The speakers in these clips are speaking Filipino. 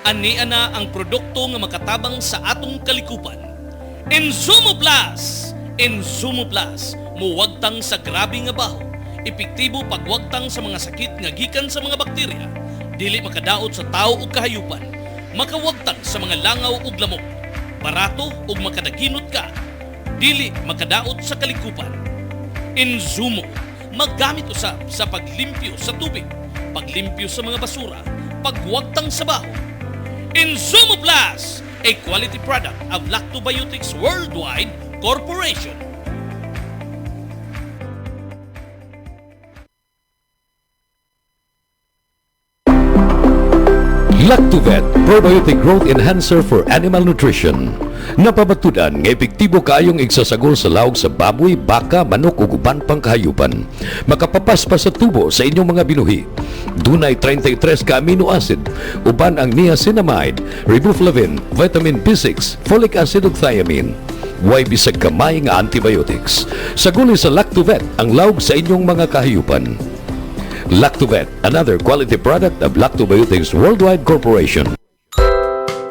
Ani ana ang produkto nga makatabang sa atong kalikupan. Insumo Plus! Insumo Plus, muwagtang sa grabe nga baho. Epektibo pagwagtang sa mga sakit nga gikan sa mga bakterya. Dili makadaot sa tao ug kahayupan. Makawagtang sa mga langaw ug lamok. Barato ug makadaginot ka. Dili makadaot sa kalikupan. Insumo, maggamit usab sa paglimpyo sa tubig, paglimpyo sa mga basura, pagwagtang sa baho. Insumo Plus, a quality product of Lactobiotics Worldwide Corporation. Lactovet, probiotic growth enhancer for animal nutrition. Napabatudan nga epektibo kaayong igsasagol sa lawog sa baboy, baka, manok ug uban pang kahayupan. Makapapaspas sa tubo sa inyong mga binuhi. Dunay 33 ka amino acid, uban ang niacinamide, riboflavin, vitamin B6, folic acid ug thiamine. Way bisag kamay nga antibiotics. Saguli sa Lactovet ang lawog sa inyong mga kahayupan. Lactovet, another quality product of Lactobiotics Worldwide Corporation.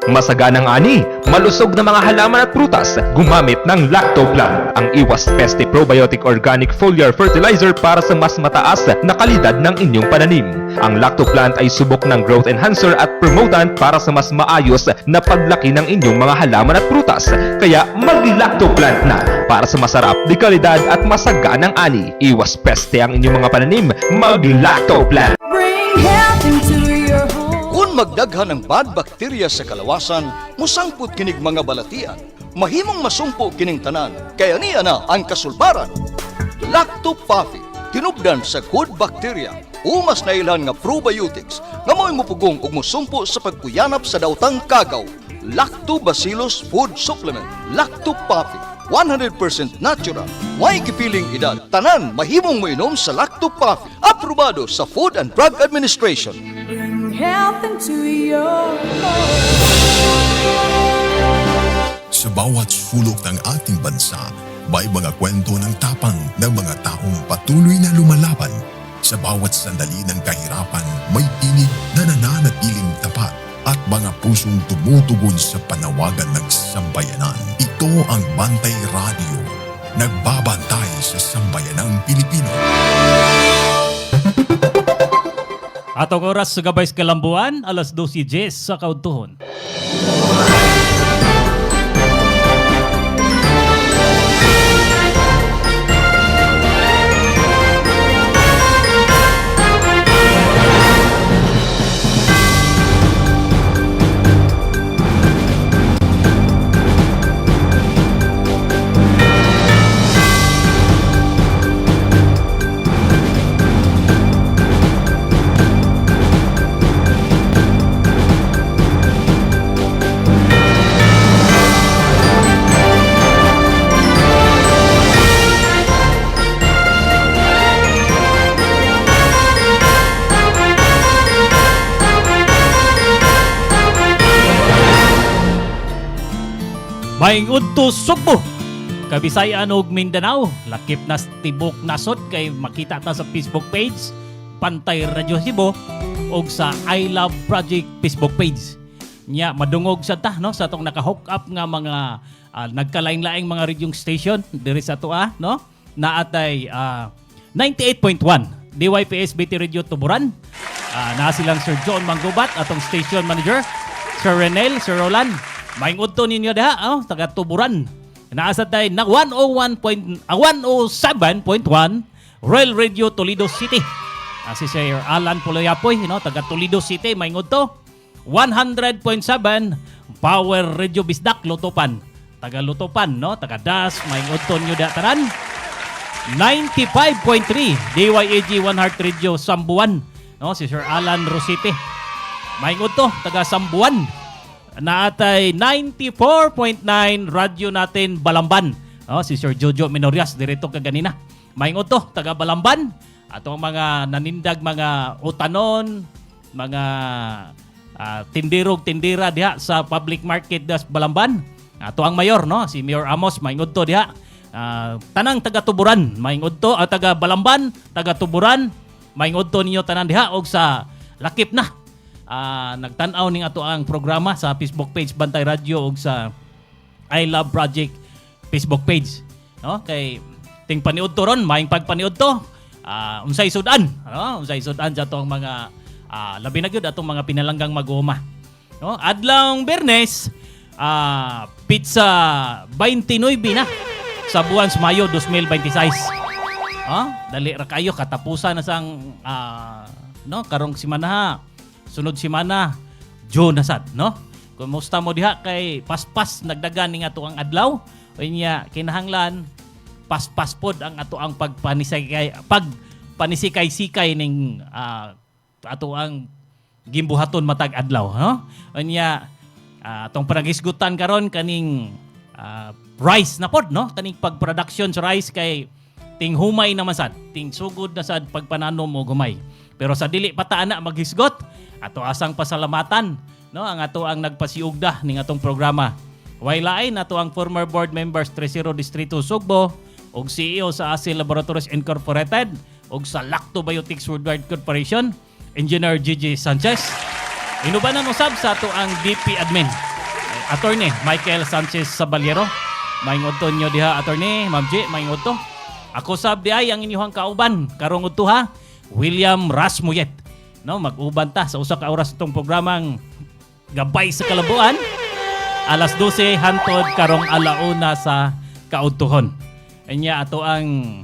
Masaganang ani, malusog na mga halaman at prutas, gumamit ng Lactoplant, ang iwas peste probiotic organic foliar fertilizer para sa mas mataas na kalidad ng inyong pananim. Ang Lactoplant ay subok ng growth enhancer at promotant para sa mas maayos na paglaki ng inyong mga halaman at prutas. Kaya mag-Lactoplant na para sa masarap, di kalidad at masaganang ani. Iwas peste ang inyong mga pananim, mag-Lactoplant. Bring health into your home. Kung magdaghan ng bad bakterya sa kalawasan, musangput kinig mga balatian. Mahimong masumpo kining tanan, kaya niya na ang kasulbaran. Lactopafi, tinubdan sa good bacteria, umas na ilan nga probiotics, nga mo'y mupugong ug musumpo sa pagkuyanap sa dautang kagaw. Lactobacillus Food Supplement, Lactopafi, 100% natural, may kipiling edad. Tanan, mahimong mainom sa Lactopafi, aprobado sa Food and Drug Administration. Bring health into your home. Sa bawat sulok ng ating bansa, may mga kwento ng tapang ng mga taong patuloy na lumalaban. Sa bawat sandali ng kahirapan, may tinig na nananatiling tapat at mga pusong tumutugon sa panawagan ng sambayanan. Ito ang Bantay Radio, nagbabantay sa sambayanang Pilipino. Atong oras sa gabay sa Kalambuan, alas 12:10 sa kaudtuhon. Maing udto Sugbo, Kabisayan ug Mindanao, lakip na tibok nasod kay makita ta sa Facebook page Bantay Radio Cebu ug sa I Love Project Facebook page. Nya madungog sa ta no sa atong naka-hook up nga mga nagkalaing-laing mga radio station diri sa atoa no. Naatay 98.1 DYPS BT Radio Tuburan. Na silang Sir John Manggubat atong station manager, Sir Renel, Sir Roland. Maing udto ninyo diha, taga Tuburan. Naasa tayo na 107.1 Royal Radio Toledo City. Si Sir Alan Puloyapoy, taga Toledo City, maing udto. 100.7 Power Radio Bisdak, Lutopan. Taga Lutopan, taga Das, maing udto nyo diha taran. 95.3 DYAG One Heart Radio Sambuan, si Sir Alan Rosite. Maing udto, taga Sambuan. Naatay 94.9 radyo natin Balamban. Si Sir Jojo Minorias direto kaganina. Maingon to taga Balamban. Atong mga nanindag mga utanon, mga tindirog tindira diha sa public market das Balamban. Ato ang mayor si Mayor Amos maingon to diha. Tanang taga Tuburan maingon to taga Balamban, taga Tuburan maingon to ninyo tanan diha og sa lakip na nagtan-aw ning ato ang programa sa Facebook page Bantay Radio ug sa I Love Project Facebook page. No? Kay ting paniud to ron, maing pagpaniud to. Unsay sudan, no? Unsay sudan sa atong mga labi na gyud atong mga pinalanggang mag-uuma. No? Adlawng Biyernes, pizza 29 na sa buwan sa Mayo 2026. Dali ra kayo katapusan na sang no karong semana ha. Sunod semana June na sad, no? Kumusta mo diha kay paspas nagdagan ning ato ang adlaw. Unya kinahanglan paspas pod ang ato ang pagpanisikay-sikay ning ato ang gimbuhaton matag adlaw, no? Unya atong panagisgutan karon kaning rice na pod, no? Kaning pag-production sa rice kay ting humay naman sad, ting sugod na sad pagpananom mo gumay. Pero sa dili pa ta ana maghisgot, ato asang pasalamatan, no? Ang ato ang nagpasiugda ning atong programa. Waylain nato ang former board members Tresero Distrito Sugbo ug CEO sa ASIL Laboratories Incorporated ug sa Lactobiotics Worldwide Corporation, Engineer Gigi Sanchez. Inubanan usab sa ato ang DP Admin, Attorney Michael Sanchez Sabaliero. Maingudton nyo diha, Attorney, Ma'am G, maingudto. Ako sab di ay ang inyong kauban karong udto ha, William Rasmuyet. No, mag-uban ta sa usa ka oras itong programang Gabay sa Kalabuan. Alas 12 hantod karong alauna sa kaudtuhon. Anya ato ang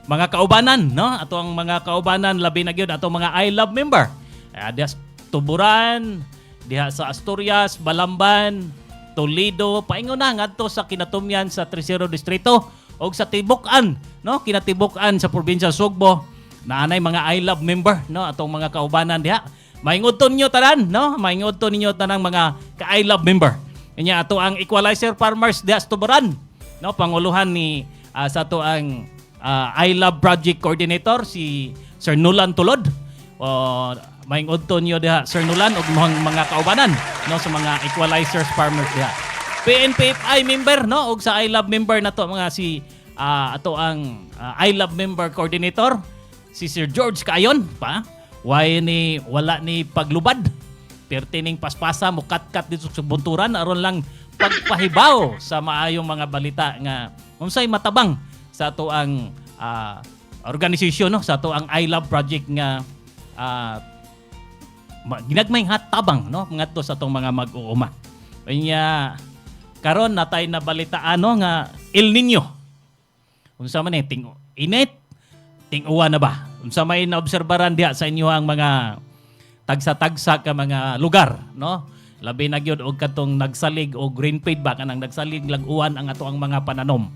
mga kaubanan, no? Ato ang mga kaubanan labi na gyud ato mga I Love member. Diha sa Tuburan, diha sa Asturias, Balamban, Toledo, paingon na ngadto sa kinatumyan sa Tresero Distrito o sa Tibukan, no? Kinatibukan sa probinsya Sugbo. Naanay mga I Love member, no? Atong mga kaubanan diha. Maingudton niyo tanan, no? Maingudton ninyo tanang mga ka-I Love member. Kanya ato ang Equalizer Farmers diha sa Tuburan, no? Panguluhan ni sa ato ang I Love Project Coordinator si Sir Nulan Tulod. Maingudton niyo diha Sir Nulan ug mga kaubanan, no? Sa mga Equalizers Farmers diha. PNPFI member, no? Ug sa I Love member nato mga si ato ang I Love member coordinator si Sir George Kayon pa. Wala ni paglubad. Pertining paspasa mo kat-kat dito sa bunturan aron lang pagpahibaw sa maayong mga balita nga unsay matabang sa ato ang organisasyon, no? Sa ato ang I Love Project nga ginagmayng hatabang, no? Ngadto sa atong mga mag-uuma. Kanya karon natay na balita nga El Nino. Unsa man ting init, ting uwan na ba? Unsa may naobserbaran diha sa inyo ang mga tagsa-tagsa ka mga lugar, no? Labi na gyud og katong nagsalig o green paid ba kanang nagsalig lag uwan ang ato ang mga pananom.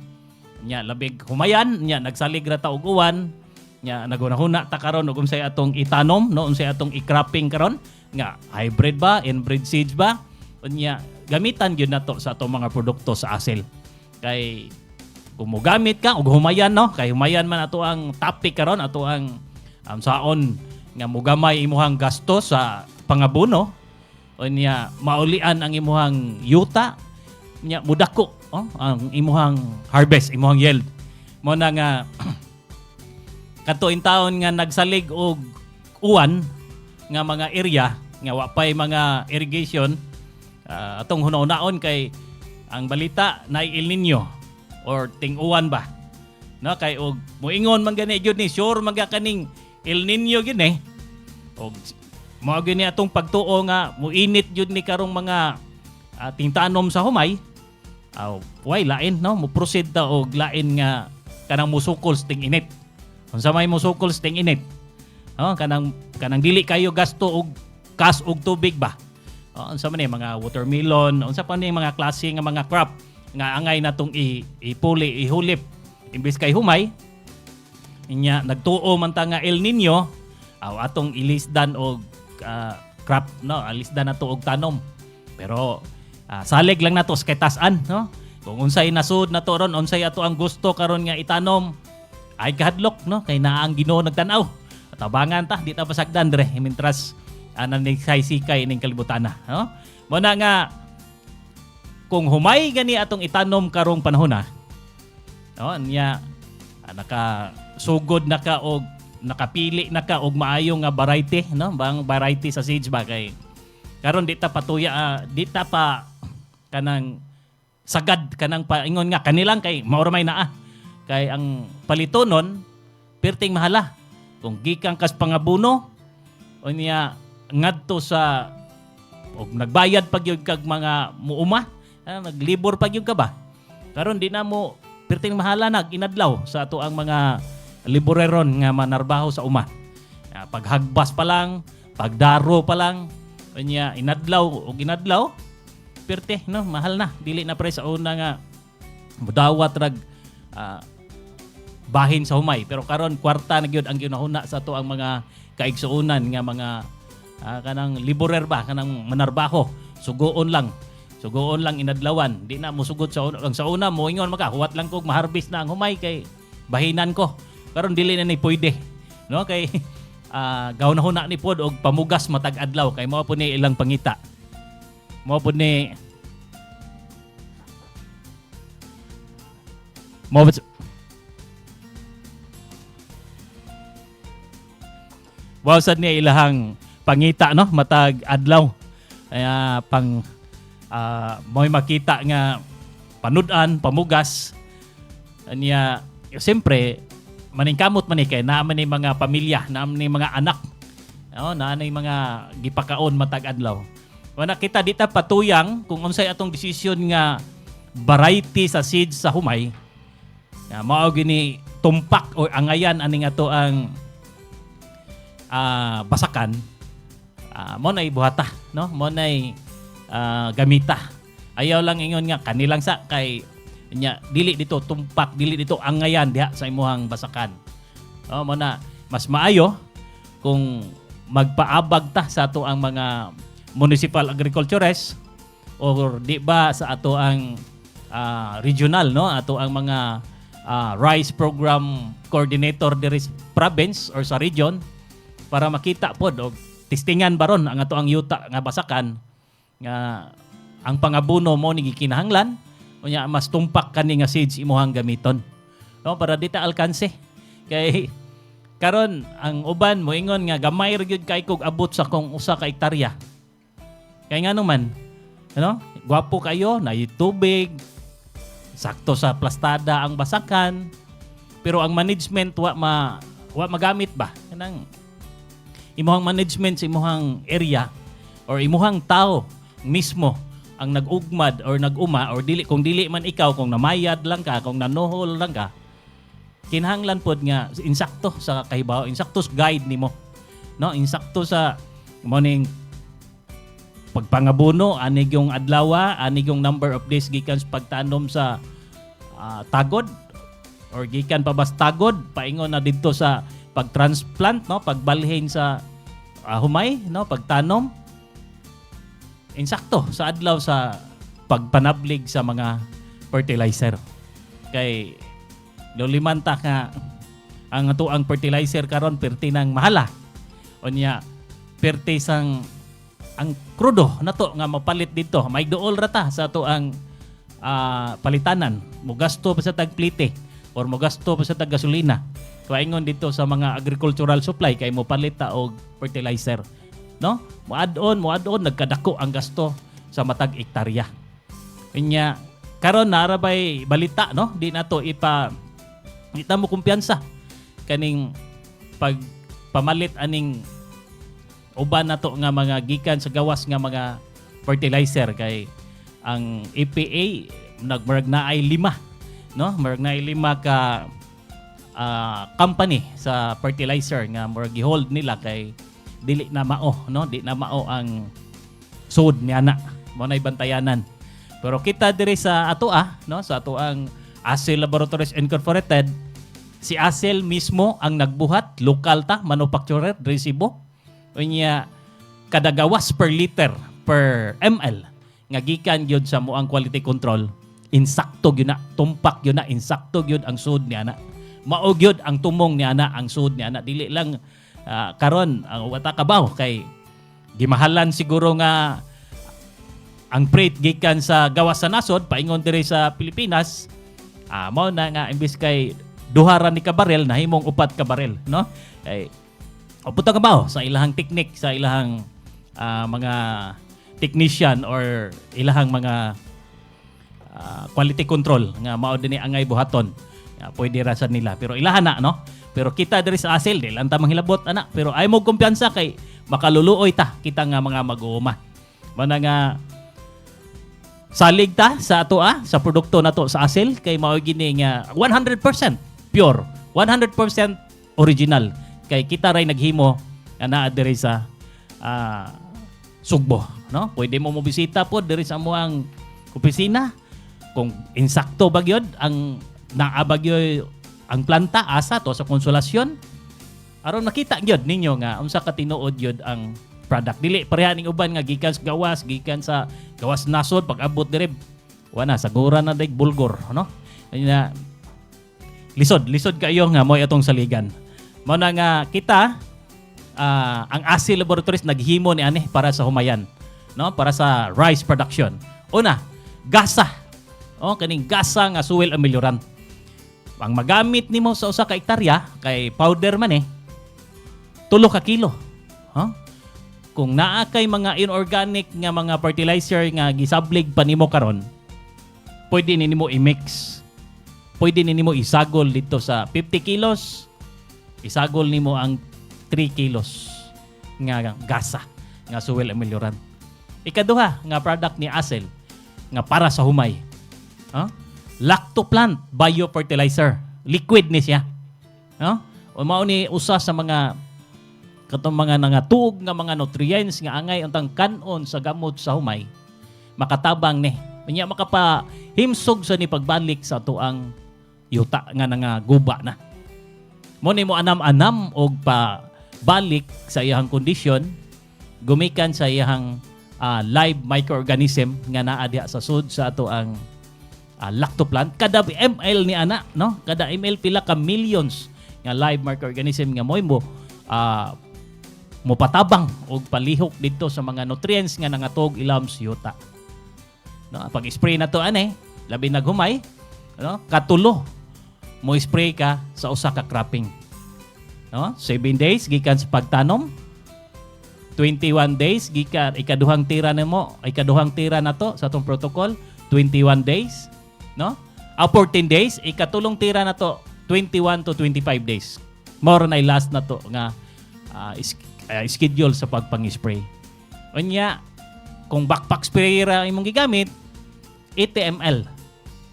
Nya labig humayan, nya nagsalig ra ta og uwan, nya nagunahuna ta karon og unsay atong itanom, no? Unsay atong i-cropping karon nga hybrid ba, inbred seeds ba? Nya gamitan gyud nato sa atong mga produkto sa ASIL. Kay kung mogamit ka og humayan, no? Kay humayan man ato ang topic karon, ato ang saon nga mogamay imuhang gasto sa pangabuno o niya maulian ang imuhang yuta niya mudako ang imuhang harvest, imuhang yield. Mo na nga katuin taon nga nagsalig og uwan nga mga area nga wa pay mga irrigation, atong hunaon kay ang balita na El Nino or ting-uwan ba, no? Kay og moingon man gani gyud ni sure magakaning El Nino gyud og mao gyud ni atong pagtuo nga muinit gyud ni karong mga tingtanom sa humay. Way lain, no? Mo proceed ta og lain nga kanang musukol sa ting init. Unsa may musukol sa ting init, kanang dili kayo gasto og kas og tubig ba. Unsa man mga watermelon, unsa pa ni mga klase nga mga crop nga angay natong ipuli, ihulip imbes kay humay. Inya nagtuo man ta nga El Nino, atong ilisdan og crop, no? Alisdan nato og tanom. Pero salig lang nato sa kitasan, no? Kung unsay nasud nato ron, unsay ato ang gusto karon nga itanom, ay kahadlok, no? Kay naa ang Ginoo nagtan-aw. Tabangan ta, di ta pasagdan dre mintras nanigsikay ning kalibutan na, no? Mo na nga kung humay gani atong itanom karong panahon na, no? Nya naka sugod na ka og nakapili na ka og maayo nga variety, no? Bang variety sa seeds ba kay karon di ta patuya, di ta pa kanang sagad kanang paingon nga kanilang kay mao ra may naa. Kay ang palitonon perting mahala. Kung gikan kas pangabuno o niya ngadto sa og nagbayad pag yun kag mga muuma, naglibor pag yun ka ba? Karon di na mo perting mahala inadlaw sa ato ang mga liboreron nga manarbaho sa uma. Paghagbas pa lang, pagdaro pa lang, niya inadlaw o ginadlaw, perte no, mahal na. Dili na pre sa una nga mudawat rag bahin sa humay. Pero karon kwarta na gyud ang ginahuna sa ato ang mga kaigsuonan nga mga kanang liborer ba, kanang manarbaho. Sugoon lang inadlawan. Di na mo sugod sa una. Sa una mo ingon maka huwat lang kog maharbis na ang humay kay bahinan ko. Karon dili na ni pwede. No kay gawon na ni pod og pamugas matag adlaw kay mao po ni ilang pangita. Mao po ni sad niya ilahang pangita no matag adlaw. Kaya pang mo'y makita nga panudan, pamugas niya siyempre maningkamot man kay naman ni mga pamilya, naman ni mga anak. No, naanay mga gipakaon matag adlaw. Wala kita dita patuyang kung unsay atong desisyon nga variety sa seeds sa humay. Mao gini tumpak o angayan aning ato ang basakan. Mo nay buhata, no? Mo nay gamita. Ayaw lang ingon nga kanilang sa kay nya dili dito tumpak, dili dito angayan diha sa imuhang basakan. Mo na mas maayo kung magpaabag ta sa ato ang mga municipal agriculturists or di ba sa ato ang regional no, ato ang mga rice program coordinator diri sa province or sa region para makita pod og testingan baron ang ato ang yuta nga basakan nga ang pangabuno mo ni gikinahanglan unya mas tumpak kani nga seeds imuhang gamiton no para dita alkanse kay karon ang uban mo ingon nga gamay ra gyud kay kog abot sa kung usa ka hektarya kay ngano man ano gwapo kayo na tubig sakto sa plastada ang basakan pero ang management wa magamit ba kanang imuhang management sa imuhang area or imuhang tao mismo ang nag-ugmad or nag-uma or dili kung dili man ikaw kung namayad lang ka kung nanuhol lang ka kinahanglan pod nga insakto sa kahibaw insakto sa guide nimo no insakto sa morning pagpangabuno anig yung adlaw anig yung number of days gikan sa pagtanom sa tagod or gikan pa bas tagod paingon na didto sa pagtransplant no pagbalhin sa humay no pagtanom insakto sa adlaw sa pagpanablig sa mga fertilizer kay lulimanta nga ang ato ang fertilizer karon perti nang mahala unya perti sang ang krudo nato nga mapalit dito may duol rata sa ato ang palitanan mo gasto pa sa tagplite or mo gasto pa sa tag gasolina kaingon dito sa mga agricultural supply kay mo palit ta og fertilizer no mo add-on nagkadako ang gasto sa matag hektarya unya karon narabay balita no di nato kita mo kumpiyansa kaning pagpamalit aning uban nato nga mga gikan sa gawas nga mga fertilizer kay ang EPA nagmarag na ay 5 no marag na ay 5 ka company sa fertilizer nga marag gi-hold nila kay dili na mao no di na mao ang sud niya na mo nay bantayanan pero kita diri sa ato no sa ato ang ASEL Laboratories Incorporated si ASEL mismo ang nagbuhat lokal ta manufacturer diri Cebu unya kada gawas per liter per ml nga gikan gyud sa moang quality control insakto gyud na tumpak gyud na insakto gyud ang sud niya na mao gyud ang tumong niya na ang sud niya na dili lang karon ang wata kabaw kay gimahalan siguro nga ang freight gikan sa gawas sa nasod paingon diri sa Pilipinas mao na nga imbis kay duha ra ni ka barel nahimong 4 ka barel, no? Ay uputa ka ba sa ilahang teknik, sa ilahang mga technician or ilahang mga quality control nga mao dinhi angay buhaton. Pwede ra sad nila pero ilahan na, no? Pero kita diri sa ASEL di lang ta manghilabot ana, pero ay mo kumpiyansa kay makaluluoy ta kita nga mga mag-uuma. Mana nga salig ta sa ato sa produkto nato sa ASEL kay mao gini nga 100% pure, 100% original kay kita ray naghimo nga naa diri sa Sugbo, no? Pwede mo mobisita po diri sa amuang opisina kung insakto ba gyud ang naa ba gyud ang planta asa to sa konsolasyon aron nakita gyud ninyo nga unsa ka tinuod gyud ang product. Dili pareha ning uban nga gikan sa gawas nasod pag abot diri wala sagura na dag bulgor, no? Nya lisod kayo nga moy atong saligan. Mao na nga kita ang ASEL Laboratories naghimo ni ani para sa humayan, no? Para sa rice production. Una, gasa. Kaning gasa nga soil ameliorant. Ang magamit nimo sa usa ka hektarya kay powder man 3 ka kilo. Kung naa kay mga inorganic nga mga fertilizer nga gisablig pa nimo karon, pwede nimo i-mix. Pwede nimo isagol dito sa 50 kilos. Isagol nimo ang 3 kilos nga gasa nga soil ameliorant. Ikaduha nga product ni ASEL nga para sa humay. Lactoplant biofertilizer. Liquid ni siya. O mao ni usa sa mga katong mga nangatug nga mga nutrients nga angay untang kanon sa gamot sa humay. Makatabang ni. Unya makapahimsog sa ni pagbalik sa tuang yuta nga nangaguba na. Mo ni mo anam-anam og pa balik sa iyang kondisyon gumikan sa iyang live microorganism nga naa diha sa sud sa ato ang lactoplant. Kada ml ni ana, no? Kada ml pila ka millions nga live microorganism nga moy mo patabang og palihok dito sa mga nutrients nga nangatog ilam sa yuta. No, pag spray na to labi naghumay, no? Katulo mo spray ka sa usa ka cropping. No? 7 days gikan sa pagtanom. 21 days gikan ikaduhang tira nimo, ikaduhang tira na to sa atong protocol, 21 days, no? 14 days, ikatulong tira na to 21 to 25 days. More na last na to nga schedule sa pagpang-spray. Unya kung backpack sprayer imong gigamit, 80 ml,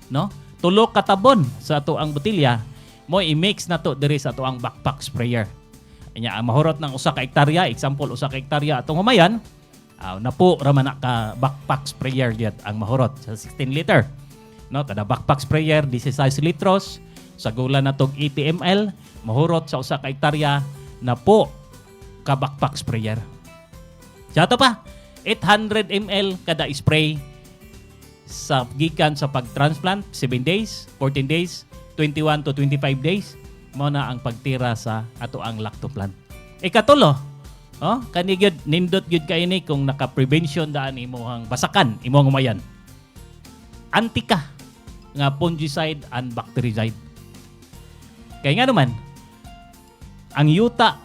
no? 3 katabon sa ato ang botilya mo i-mix na to diri sa ato ang backpack sprayer. Anya ang mahurot ng usa ka hektarya, example usa ka hektarya atong humayan, napo ra man ka backpack sprayer gyud ang mahurot sa 16 liter. No, kada backpack sprayer 16 litros, sa gula na tog 80 ml, mahurot sa usa ka hektarya napo ka backpack sprayer. Sa ato pa 800 ml kada spray sa gikan sa pag-transplant 7 days, 14 days, 21 to 25 days mo na ang pagtira sa ato ang lactoplant. Ikatulo, kani gyud nindot gyud kay ni kung naka-prevention daan imong basakan, imong humayan. Antika nga fungicide and bactericide. Kay nga naman ang yuta,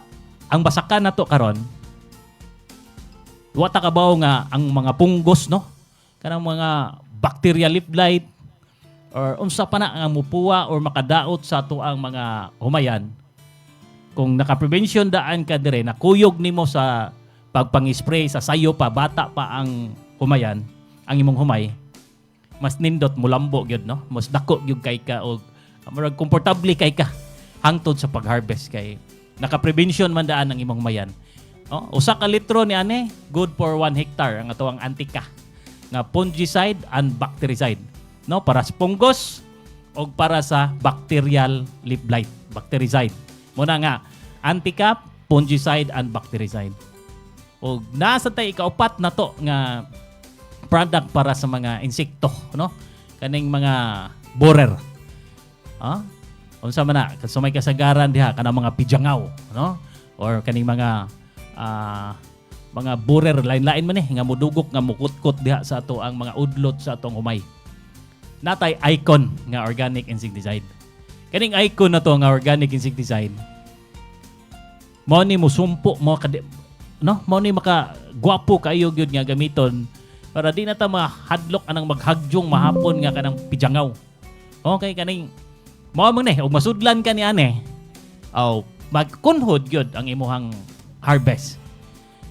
ang basakan nato karon wa ta kabaw nga ang mga punggos, no? Kanang mga bacterial leaf blight or unsa pa na ang mupuwa or makadaot sa ato ang mga humayan. Kung naka-prevention daan ka dire, nakuyog nimo sa pagpang-spray sa sayo pa, bata pa ang humayan, ang imong humay, mas nindot mulambo gyud, no? Mas dako gyud kay ka og murag komportable kay ka hangtod sa pag-harvest kay naka-prevention man daan ang imong humayan. Usa ka litro ni ane, good for 1 hectare ang ato ang antika nga fungicide and bactericide, no? Para sa punggos o para sa bacterial leaf blight, bactericide. Muna nga, antika, fungicide and bactericide. O nasa tay ikaupat na to nga product para sa mga insekto, no? Kaning mga borer. Unsa man na, sa may kasagaran diha kanang mga pijangaw, no? Or kaning mga borer lain-lain man nga mudugok nga mukutkot diha sa ato ang mga udlot sa atong humay. Natay Icon nga organic insecticide. Kaning icon na to nga organic insecticide. Mao ni mo sumpo mo no ni maka gwapo kayo gyud nga gamiton para di na ta mahadlok anang maghagjong mahapon nga kanang pijangaw. Okay kaning mao man og masudlan ka ni ane. Aw magkunhod gyud ang imuhang harvest.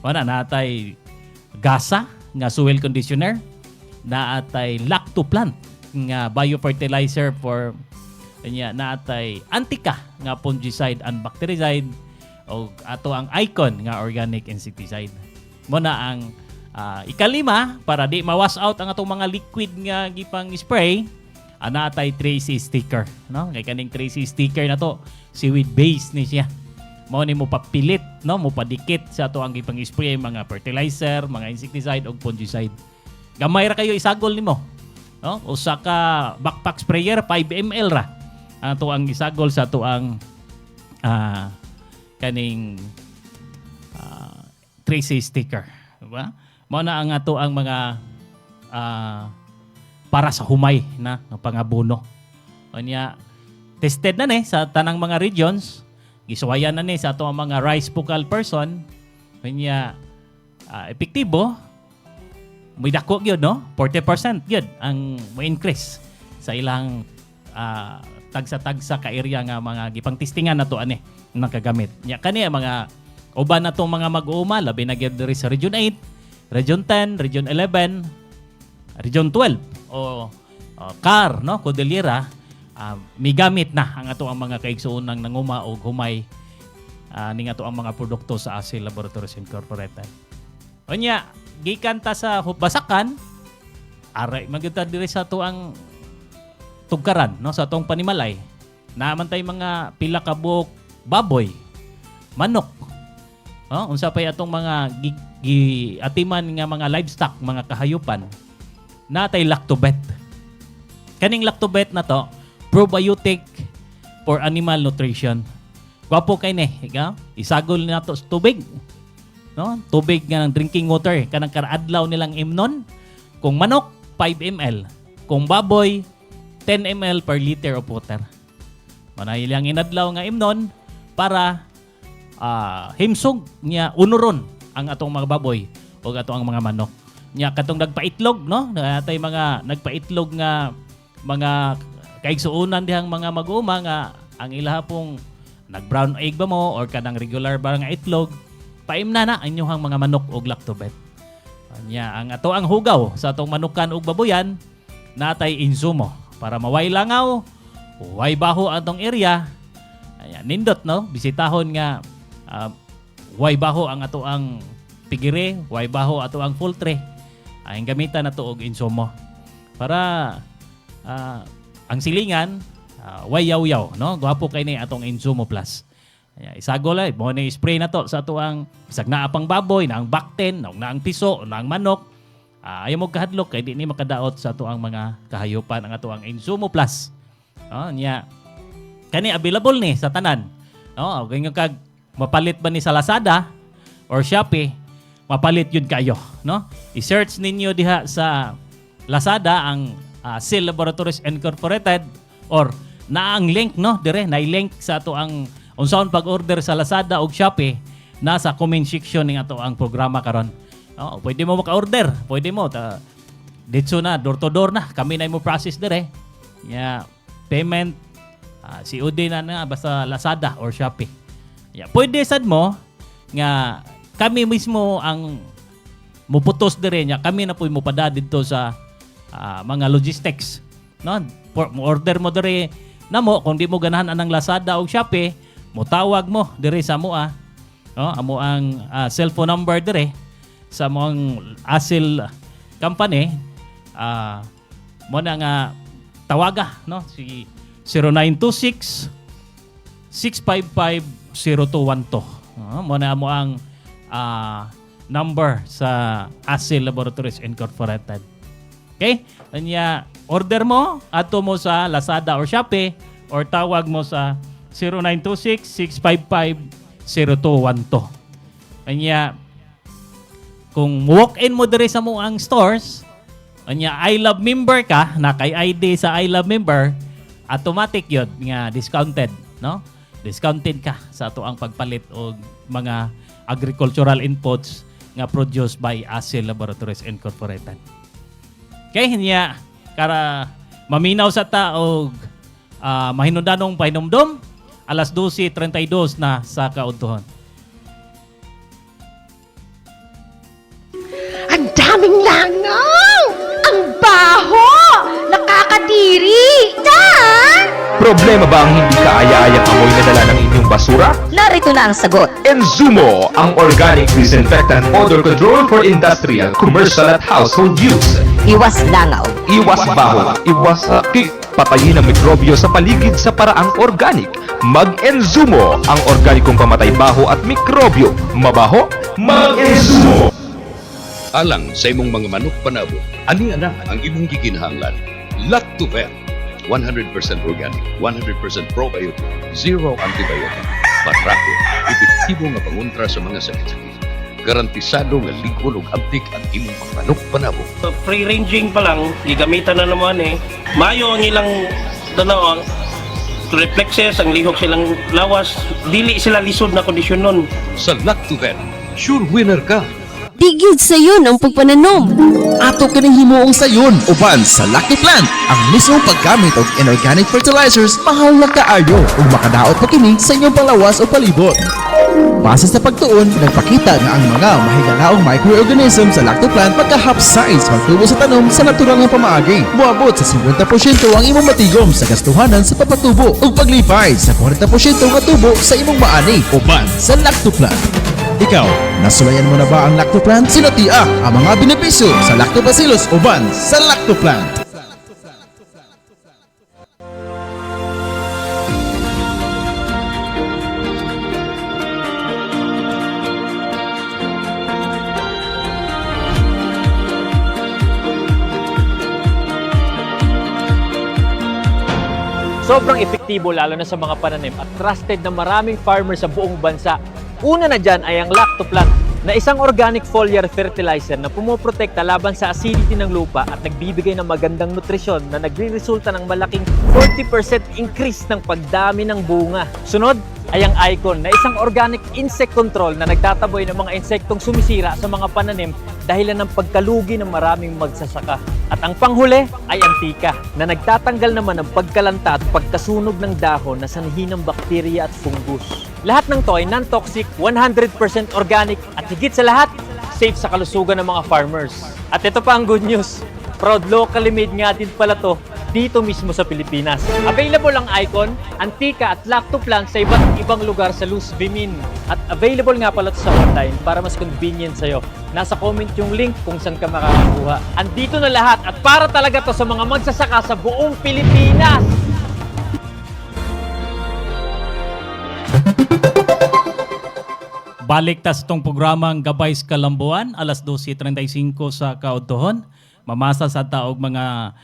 Wala natay gasa nga soil conditioner, naatay lactoplant nga biofertilizer for naatay antika nga fungicide and bactericide o ato ang icon nga organic insecticide. Mo na ang ikalima para di mawash out ang atong mga liquid nga gipang spray, naatay Tracy sticker, no? Kay kaning Tracy sticker na to, seaweed base ni siya. Mao ni mo papilit, no? Mo padikit sa ato ang gipang spray mga fertilizer, mga insecticide ug fungicide. Gamay ra kayo isagol nimo. No? Usa ka backpack sprayer 5 ml ra. Ato ang isagol sa ato ang kaning Tracy sticker, diba? Mao na ang ato ang mga para sa humay na pangabuno. Unya tested na ni sa tanang mga regions, gisuwayan na ni sa ato ang mga rice focal person. Unya epektibo, may dako gyud, no? 40% gyud ang mo-increase sa ilang tagsa-tagsa ka area nga mga gipang testingan nato ani nakagamit. Nya kani mga uban natong mga mag-uuma labi na gyud diri sa Region 8, Region 10, Region 11, Region 12 o CAR, no, Cordillera, migamit na ang ato ang mga kaigsuonang nanguma og humay ning ato ang mga produkto sa ASIL Laboratories Incorporated. Unya gikan ta sa basakan, aray magyud diri sa ato ang tugkaran, no, sa atong panimalay. Naaman tay mga pila ka buok baboy, manok. Unsa pay atong mga atiman nga mga livestock, mga kahayupan. Natay lactobet. Kaning lactobet na to, probiotic for animal nutrition. Gwapo kay ni, isagol nato sa tubig. No? Tubig nga ng drinking water, kanang karaadlaw nilang imnon. Kung manok, 5 ml. Kung baboy, 10 ml per liter of water. Manahilang inadlaw nga imnon para himsog niya unuron ang atong mga baboy o atong mga manok. Nya katong nagpaitlog, no? Natay mga nagpaitlog nga mga kaigsuonan dihang mga mag-uuma nga ang ilaha pong nag-brown egg ba mo or kanang regular ba nga itlog, paimna na ang inyong mga manok og lactobet. Nya ang ato ang hugaw sa atong manukan ug baboyan natay insumo para maway langaw, way baho atong area. Ayan, nindot, no? Bisitahon nga way baho ang ato ang pigire, way baho ato ang poultry. Ay gamitan nato og insumo para ang silingan way yaw-yaw, no? Gwapo kay ni atong Insumo Plus. Ayan, isagol ay mo ni spray na to sa ato ang bisag naa pang baboy, naang bakten, naang piso, naang manok. Ayaw mo kahadlok kay di ni makadaot sa ato ang mga kahayupan ang ato ang Insumo Plus. Nya kani available ni sa tanan. Ganyan kag mapalit ba ni sa Lazada or Shopee, mapalit yun kayo, no? I-search ninyo diha sa Lazada ang ASIL Laboratories Incorporated or na ang link, no? Dire na link sa ato ang unsaon pag-order sa Lazada o Shopee nasa comment section ning ato ang programa karon. Pwede mo maka-order, pwede mo dito na door to door na kami na mo process dire. Payment COD na basta Lazada or Shopee. Pwede sad mo nga kami mismo ang muputos dire nya, kami na po'y mupada dito sa mga logistics, no? Order mo dire namo kung di mo ganahan anang Lazada o Shopee, mo tawag mo dire sa moa, no? Amo ang cellphone number dire sa moang ASIL company, mo na nga tawaga, no? Si 0926 655 0212. Mo na mo ang number sa ASIL Laboratories Incorporated. Okay? Kanya order mo ato mo sa Lazada or Shopee or tawag mo sa 0926-655-0212. Kanya kung walk-in mo dire sa mo ang stores, kanya I Love member ka, na kay ID sa I Love member, automatic yun nga discounted, no? Discounted ka sa ato ang pagpalit og mga agricultural inputs nga produced by ASEL Laboratories Incorporated. Okay, niya para maminaw sa ta og mahinungdanong pahinumdom, alas 12:32 na sa kaudtohon. Ang daming langaw! Ang baho! Nakakadiri! Problema ba ang hindi kaaya-ayang amoy na dala ng inyong basura? Narito na ang sagot. Enzumo, ang organic disinfectant odor control for industrial, commercial at household use. Iwas langaw. Iwas baho, iwas sakit. Patayin ang mikrobyo sa paligid sa paraang organic. Mag-Enzumo, ang organikong pamatay baho at mikrobyo. Mabaho? Mag-Enzumo! Alang sa imong mga manok panabo, ani ana ang imong gikinahanglan. Lactovet, 100% organic, 100% probiotic, zero antibiotic. Patrako, epektibo nga pangontra sa mga sakit-sakit. Garantisado nga likod ug abtik ang imong mga manok panabo. Free-ranging pa lang, gigamitan na naman Mayo ang ilang ang reflexes, ang lihok silang lawas, dili sila lisod na kondisyon nun. Sa Lactovet, sure winner ka. Tigid sayon ang pagpananom. Ato kining himuong sayon uban sa Lucky Plant. Ang mismong paggamit og inorganic fertilizers mahal na kaayo ug makadaot pa kini sa inyong palawas o palibot. Base sa pagtuon, nagpakita nga ang mga mahigalaong microorganism sa lactoplant magka-half-size magtubo sa tanom sa natural nga pamaagi. Muabot sa 50% ang imong matigom sa gastuhanan sa papatubo ug paglipay sa 40% nga tubo sa imong maani uban sa lactoplant. Ikaw, nasulayan mo na ba ang lactoplant? Sinatiak ang mga benepisyo sa lactobacillus uban sa lactoplant. Sobrang epektibo lalo na sa mga pananim at trusted na maraming farmers sa buong bansa. Una na dyan ay ang Lactoplant na isang organic foliar fertilizer na pumoprotekta laban sa acidity ng lupa at nagbibigay ng magandang nutrisyon na nagre-resulta ng malaking 40% increase ng pagdami ng bunga. Sunod ay ang Icon na isang organic insect control na nagtataboy ng mga insektong sumisira sa mga pananim dahilan ng pagkalugi ng maraming magsasaka. At ang panghuli ay ang Tika na nagtatanggal naman ng pagkalanta at pagkasunog ng dahon na sanhi ng bakterya at fungus. Lahat ng to ay non-toxic, 100% organic at higit sa lahat, safe sa kalusugan ng mga farmers. At ito pa ang good news, proud locally made nga din pala to dito mismo sa Pilipinas. Available ang Icon, Antika at Lactoplant sa iba't ibang lugar sa Luz Vimin. At available nga pala to sa online para mas convenient sa'yo. Nasa comment yung link kung saan ka makakakuha. Andito na lahat at para talaga to sa mga magsasaka sa buong Pilipinas! Balik tas itong programang Gabay sa Kalambuan, alas 12:35 sa kaudtohon. Mamasa sa taog mga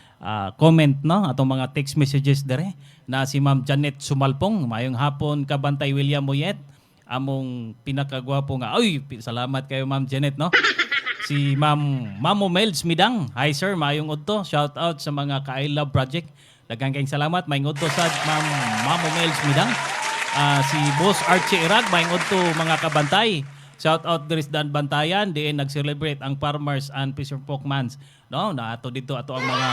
comment, no? Atong mga text messages dere na si Ma'am Janet Sumalpong. Mayong hapon kabantay William Moyet. Among pinakagwapo nga. Ay, salamat kayo Ma'am Janet, no? Si Ma'am Mamo Melds Midang. Hi sir, mayong udto. Shout out sa mga ka-I Love Project. Daghang kayong salamat. Mayong udto sa Ma'am Mamo Melds Midang. Si Boss Archie Irag, mayong udto mga kabantay. Shout out Dris Dan Bantayan, diin nag-celebrate ang Farmers and Fisher Folkmans. No, na ato dito ato ang mga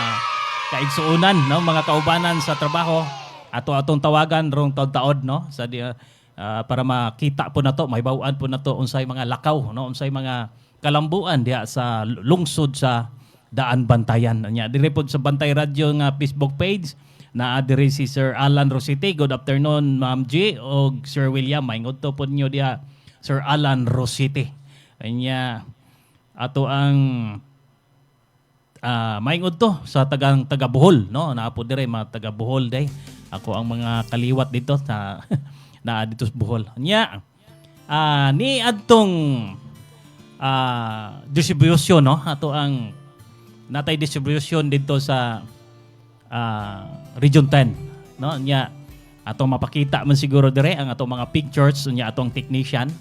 kaigsuunan, no, mga kaubanan sa trabaho. Ato atong tawagan rong taod-taod, no, sa para makita po nato, mahibawaan po nato unsay mga lakaw, no, unsay mga kalambuan diha sa lungsod sa Daan Bantayan. Nya dire pod sa Bantay Radio nga Facebook page na diri si Sir Alan Rosite. Good afternoon Ma'am G o Sir William. Maingod to pod nyo diha Sir Alan Rosite. Anya ato ang maingod to sa taga Bohol, no? Naapo dire mga taga Bohol day. Ako ang mga kaliwat dito sa na dito sa Bohol. Nya ni adtong distribution, no? Ato ang natay distribution dito sa Region 10, no? Nya atong mapakita man siguro dire ang atong mga pictures nya atong technician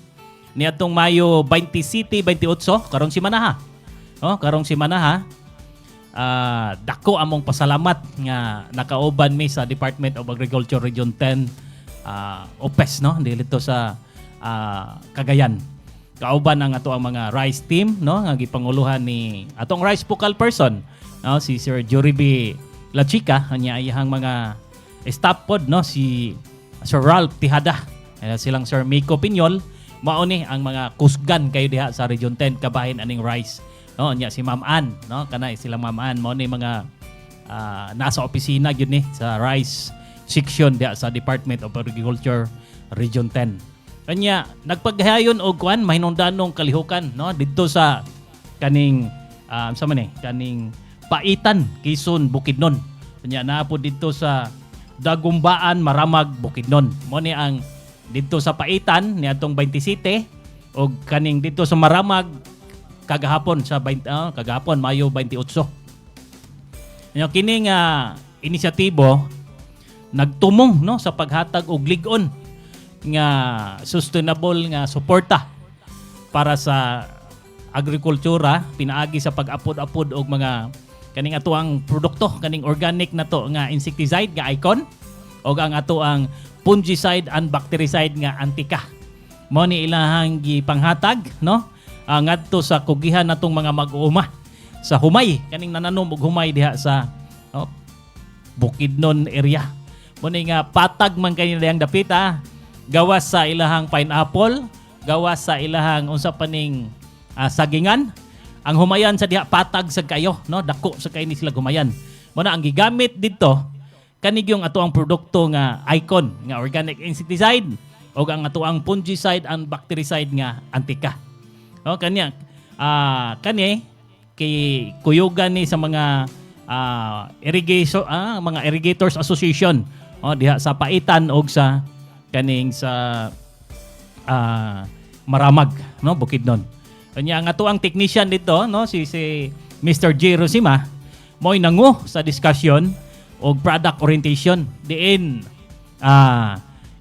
ni atong Mayo 20 City 28 karong si Manaha. Oh, karong si Manaha. dako among pasalamat nga nakauban mi sa Department of Agriculture Region 10 OPES no dito sa Cagayan. Kauban ang ato ang mga rice team no nga gipanguluhan ni atong rice focal person no si Sir Juriby La Chica anya iyang mga staff pod no si Sir Ralph Tihada silang Sir Miko Pinyol mao ni ang mga kusgan kayo diha sa Region 10 kabahin aning rice no nya si Ma'am Ann no kanay sila Ma'am Ann mao ni mga nasa opisina gyud ni sa rice section diha sa Department of Agriculture Region 10. Kanya nagpaghayon og kuan mahinungdanong kalihukan no didto sa kaning sa man kaning Paitan, Quezon, Bukidnon. Kanya naa po didto sa Dagumbaan, Maramag, Bukidnon. Mo ni ang didto sa Paitan niadtong 27 og kaning didto sa Maramag kagahapon sa kagahapon Mayo 28. Kanya kining inisyatibo nagtumong no sa paghatag og lig-on nga sustainable nga suporta para sa agrikultura pinaagi sa pag-apod-apod og mga kaning ato ang produkto kaning organic na to nga insecticide nga Icon og ang ato ang fungicide and bactericide nga Antica mo ni ilahang gipanghatag no ngadto sa kugihan natong mga mag-uuma sa humay kaning nananom og humay diha sa Bukidnon area mo ni nga patag man kani dayang dapita gawas sa ilahang pineapple, gawas sa ilahang unsa paning sagingan. Ang humayan sa diha patag sa kayo, no? Dako sa kay ni sila humayan. Mo na ang gigamit dito kanig yung ato ang produkto nga Icon nga organic insecticide o ang ato ang fungicide and bactericide nga Antica. No kanya kani kay kuyugan ni sa mga irrigation mga irrigators association diha sa Paitan og sa kaning sa Maramag no Bukidnon. Kanya ang ato ang technician dito no si Mr. J. Rosima mo'y nangu sa discussion og product orientation diin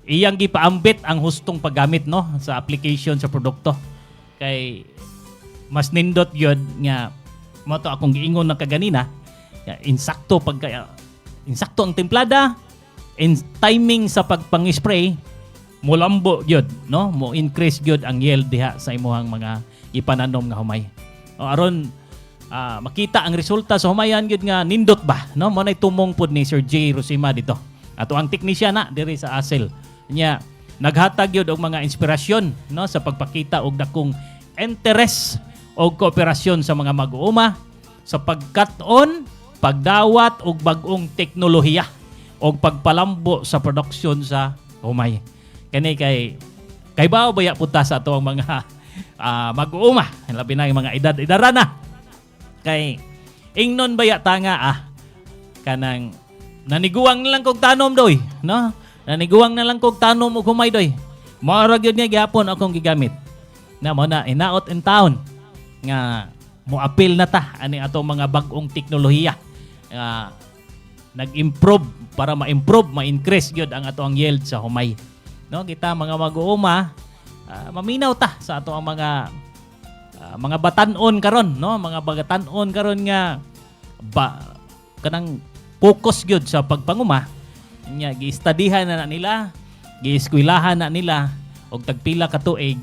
iyang gipaambit ang hustong paggamit no sa application sa produkto kay mas nindot gyud nga mo to akong giingon na kaganina insakto insakto ang templada in timing sa pagpang-spray mo lambo gyud no mo increase gyud ang yield diha sa imuhang mga ipananom nga humay o aron makita ang resulta sa humayan gyud nga nindot ba no mo nay tumong pud ni Sir J. Rosima dito ato ang teknisyan na diri sa ASEL nya naghatag gyud og mga inspirasyon no sa pagpakita og dakong interes og kooperasyon sa mga mag-uuma sa pagkat-on pagdawat og bag-ong teknolohiya og pagpalambo sa produksyon sa humay. Kani kay bao baya puta sa ato ang mga mag-uuma, labi na yung mga edad-edara na. Kay ingnon baya tanga kanang naniguang na lang kog tanom doy, no? Naniguang na lang kog tanom og humay doy. Mao gyud nga gyapon akong gigamit. Na mo na inaot in town nga mo-appeal na ta ani ato mga bag-ong teknolohiya. Nag-improve para ma-improve, ma-increase gyud ang ato ang yield sa humay. No, kita mga mag-uuma, maminaw ta sa ato ang mga batan-on karon, no? Mga batan-on karon nga kanang focus gyud sa pagpanguma. Nya gi-studyhan na nila, gi-eskwelahan na nila og tagpila ka tuig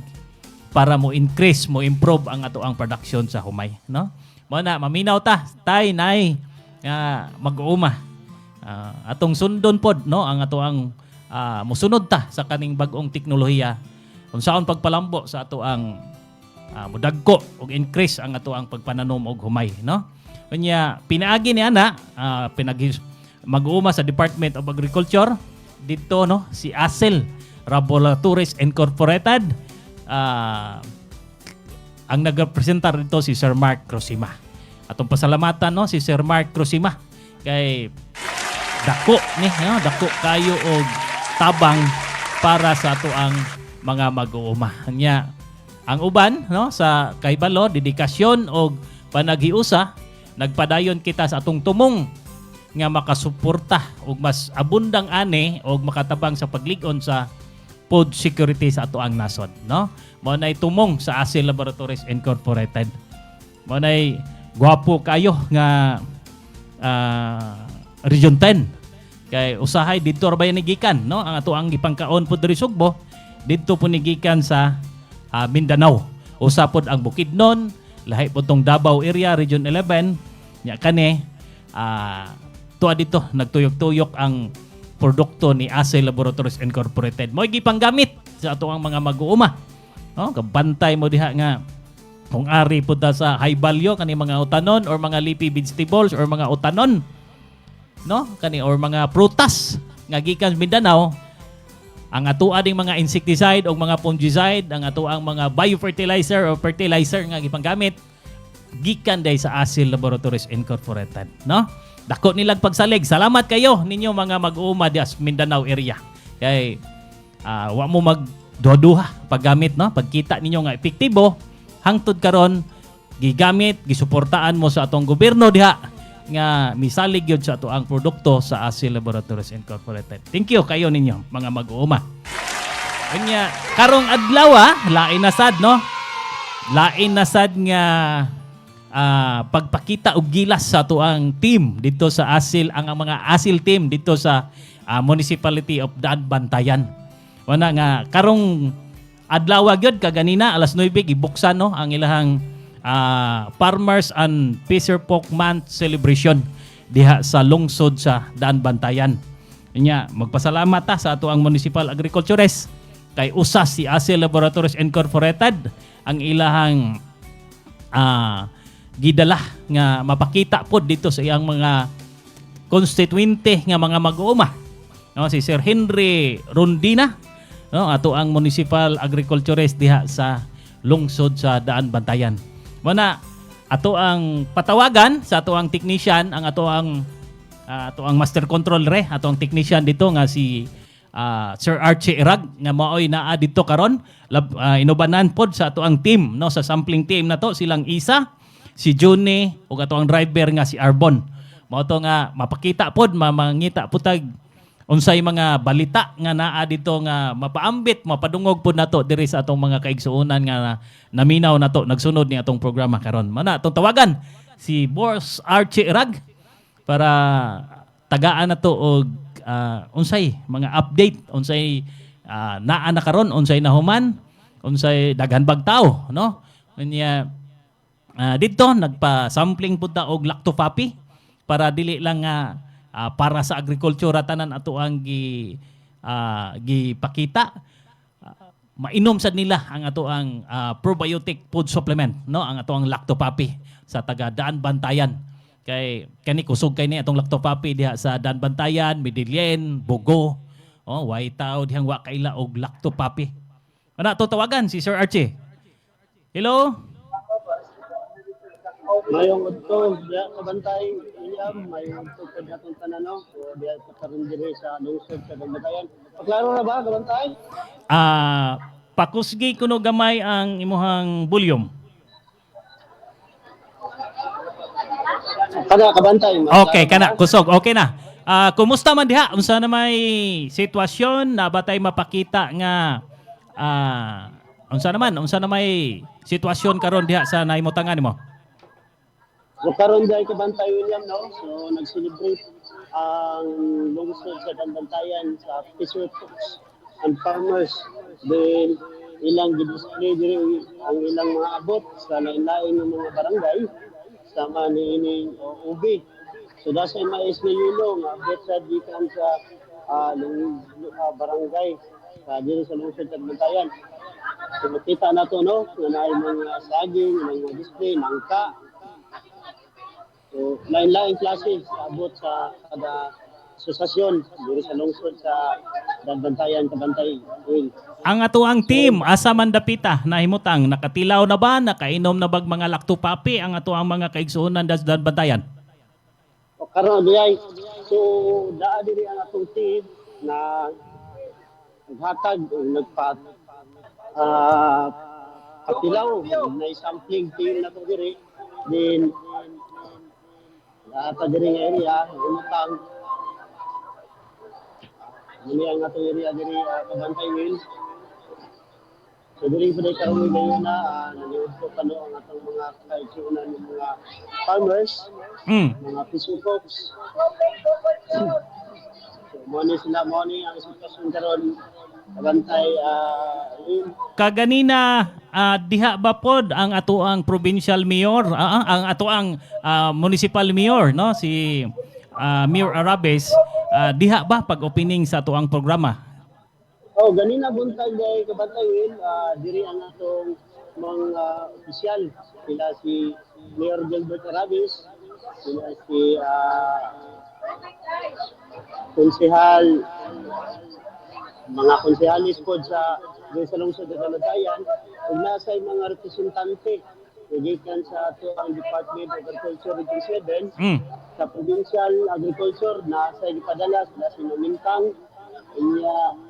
para mo increase, mo improve ang ato ang production sa humay, no? Mo na maminaw ta, tay nay mag-uuma. Atong sundon pod no ang ato ang mosunod ta sa kaning bag-ong teknolohiya unsaon pagpalambo sa ato ang mudagko og increase ang ato ang pagpananom og humay no unya pinaagi ni ana mag-uuma sa Department of Agriculture dito no si ASEL Laboratories Incorporated ang nagrepresentar dito si Sir Mark Rosima. Atong pasalamatan no si Sir Mark Rosima kay dako kayo og tabang para sa ato ang mga mag-uuma. Nya ang uban no sa kahibalo dedikasyon og panaghiusa nagpadayon kita sa atong tumong nga makasuporta og mas abundang ani og makatabang sa paglig-on sa food security sa ato ang nasod no. Mao nay tumong sa ASEL Laboratories Incorporated. Mao nay gwapo kayo nga Region 10. Kay usahay dito ra bayan gikan, no? Ang ato ang gipangkaon pod diri Sugbo, dito po gikan sa Mindanao. Usa pod ang Bukidnon, lahi po tong Davao area, Region 11. Nya kani tuwa dito nagtuyok-tuyok ang produkto ni ASE Laboratories Incorporated. Mo gipanggamit sa ato ang mga mag-uuma. No, kabantay mo diha nga kung ari po ta sa high value kani mga utanon or mga leafy vegetables or mga utanon, no, kani or mga prutas nga gikan Mindanao, ang atoa ding mga insecticide o mga fungicide, ang atoang mga biofertilizer o fertilizer nga gipanggamit gikan day sa ASE Laboratories Incorporated, no? Dako nilang pagsalig. Salamat kayo ninyo mga mag-uuma dias Mindanao area. Kay wa mo magduha paggamit, no? Pagkita ninyo nga epektibo, hangtod karon gigamit, gisuportaan mo sa atong gobyerno diha nga misalig gyud sa ato ang produkto sa ASE Laboratories Incorporated. Thank you kayo ninyo mga mag-uuma. Kanya karong adlaw lain na sad, no? Lain na sad nga pagpakita og gilas sa ato ang team dito sa ASIL, ang mga ASIL team dito sa Municipality of Daan Bantayan. Wana nga karong adlaw gyud kaganina alas 9 gibuksan, no, ang ilahang Farmers and Fisher Folk Month celebration diha sa lungsod sa Daan Bantayan. Nya magpasalamat ta sa ato ang Municipal Agriculturist kay usas si ASE Laboratories Incorporated ang ilahang gidala nga mapakita pod dito sa iyang mga constituente nga mga mag-uuma, no, si Sir Henry Rondina, no, ato ang Municipal Agriculturist diha sa lungsod sa Daan Bantayan. Muna ato ang patawagan sa ato ang technician, ang ato ang master control ato ang technician dito nga si Sir Archie Irag nga maoy naa dito karon, inubanan pod sa ato ang team, no, sa sampling team na to silang Isa, si Juni ug ato ang driver nga si Arbon. Mao to nga mapakita pod, mamangita putag unsay mga balita nga naa dito nga mapaambit, mapadungog pod nato diri sa atong mga kaigsuonan nga naminaw nato nagsunod ni atong programa karon. Mana atong tawagan si Boss Archie Irag para tagaan nato og unsay mga update, unsay naa na karon, unsay nahuman, unsay daghan bag tawo, no? Kanya dito nagpa-sampling pud ta og lactofapi para dili lang para sa agriculture tanan ato ang gipakita. Mainom sad nila ang ato ang probiotic food supplement, no, ang ato ang lactofapi sa taga Daan Bantayan. Kay kani kusog kay ni atong lactofapi diha sa Daan Bantayan, Midilien, Bogo, Waitaw dihang wa kaila og lactofapi. Ana to tawagan si Sir Archie. Hello. Mayong udto diya kabantay iyam mayong udto kad atong tanan, no, diya karon diri sa lungsod sa Bantayan. Klaro na ba kabantay? Pakusgi kuno gamay ang imuhang volume. Kana kabantay. Okay, kana kusog. Okay na. Kumusta man diha? Unsa na may sitwasyon na batay mapakita nga unsa na may sitwasyon karon diha sa naimutangan nimo? So karon dai kabantay William, no, so nag-celebrate ang lungsod sa Bantayan sa Fisher Folks and Farmers. Then ilang gidisplay diri ang ilang mga abot sa lain-lain ng mga barangay sama ni ining ubi. So dasay mais na yulo nga abot sa gikan sa barangay sa diri sa lungsod sa Bantayan. So makita nato, no, nga naay mga saging, mga display, nangka. So, lain-lain klase abot sa kada asosasyon diri sa lungsod sa Bantayan, Kabantay. Ang ato ang team, asa man dapita, nahimutang, nakatilaw na ba, nakainom na bag mga lactofapi ang ato ang mga kaigsuonan sa Bantayan? O karon diyay, so daa diri ang atong team na naghatag, katilaw, na sampling team na to diri. Then sa diri nga area, umutang. Ini ang atong area diri Kabantay Will. So dili po dahil karoon ngayon na naniwag po pa ang atong mga kaitsunan ng mga farmers, mga fishing folks. So mo ni ang sitwasyon karon kabantay Kaganina diha ba pod ang atuang provincial mayor, ang atuang municipal mayor, no, si Mayor Arabes, diha ba pag opening sa atuang programa? Oh, ganina buntag day kabantay diri ang atong mga opisyal, sila si Mayor Gilbert Arabes, sila si konsehal, mga konsehalis po sa lungsod ng Kabantayan, ug nasa mga representante gikan sa ato ang Department of Agriculture Region 7, sa Provincial Agriculture nasa gipadala sila si Mamintang, inya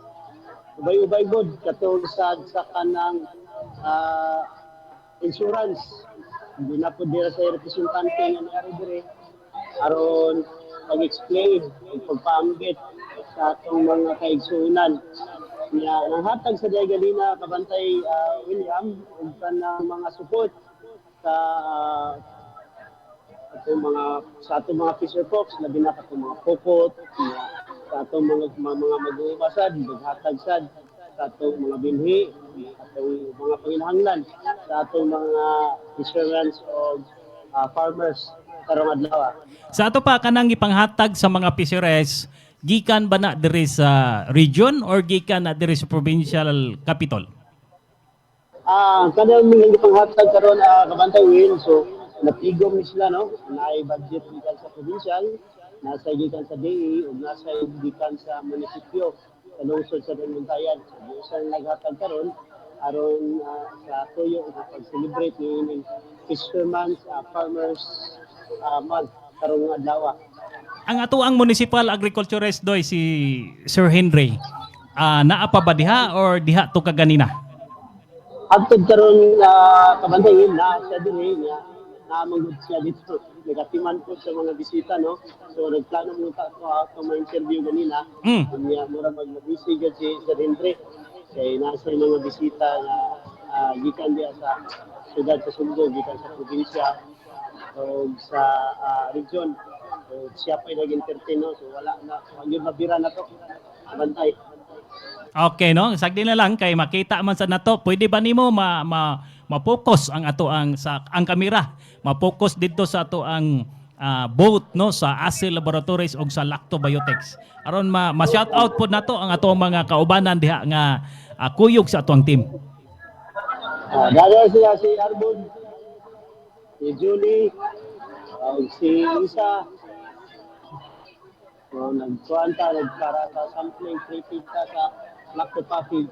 ubay-ubay bod katong sa kanang insurance. Hindi na po dira sa representante nga nangyari dire aron mag-explain ang pagpaambit sa atong mga kaigsunan. Nanghatag sa Diagalina kabantay William ug kanang mga support sa atong mga fisher folks, labi na katong mga pokot, sa atong mga mag-uubasad, maghatag sad sa atong mga binhi, atong mga panginahanglan sa atong mga fishermen o farmers karong adlaw. Sa ato pa kanang ipanghatag sa mga fisheries, gikan ba na diri sa region or gikan na diri sa provincial capital? Kanang mga ipanghatag karon kabantay Will, so natigom ni sila, no? Naay budget gikan sa provincial, nasa gikan sa DE ug nasa gikan sa munisipyo sa lungsod sa Bantayan. So isang naghatag karon aron sa tuyo ug pag-celebrate ni Fisherman's Farmers Month karong adlaw. Ang ato ang municipal agriculturist doy si Sir Henry, naa pa ba diha or diha to kaganina? Agtod karon kabantay na sa diri niya namanggod siya dito. Nagatiman po sa mga bisita, no? So, nagplano mo ako ma-interview ganina. Niya, mura mag-busy si Sir Henry. Kaya nasa mga bisita na gikan diya sa siyudad sa Sugbo, gikan sa probinsya o sa region. So, siya pa yung nag-entertain, no? So, wala na. Huwag yung mabira na to. Bantay. Okay, no? Sagdi na lang kay makita man sa nato. Pwede ba nimo ma-focus ang ato ang kamera, ma-focus dito sa ato ang boat, no, sa ASEL Laboratories ug sa Lactobiotics. Aron ma-shout out po nato ang ato mga kaubanan diha nga kuyog sa ato ang team. Dala siya si Arbon, si Julie, si Isa. So, nagpara sa sampling, prepita sa lactopathy.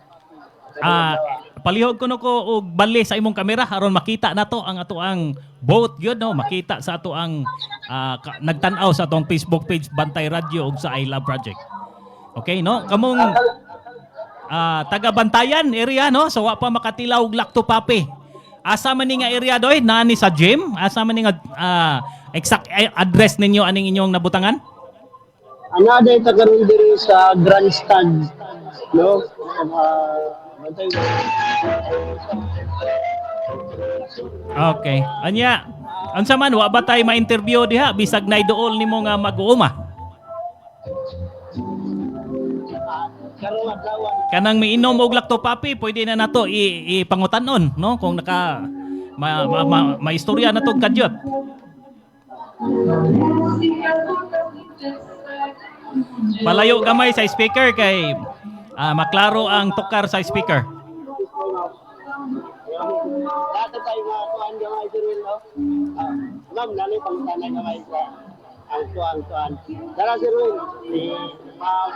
Palihog ko no ko og bali sa imong kamera aron makita nato ang ato ang boat gyud, no, makita sa ato ang nagtan-aw sa atong Facebook page Bantay Radio ug sa I Love Project. Okay, no? Kamong taga Bantayan area, no, so wa pa makatilaw og lactopapi. Asa man ni nga area doy nani sa gym? Asa man ni nga exact address ninyo aning inyong nabutangan? Ana day tagaron diri sa grandstand, no? Bantay. Okay. Anya, unsa man wa ba tay ma-interview diha bisag nay duol nimo nga mag-uuma? Kanang miinom og lactopapi, pwede na nato ipangutan-on, no? Kung naka maistorya na to kadyot. Palayo gamay sa speaker kay maklaro ang tukar sa speaker. Dati tayo mga kuhan gamay Sir Will, no? Ma'am, nani pangtanay gamay sa ang kuhan. Dara Sir Will, si Ma'am.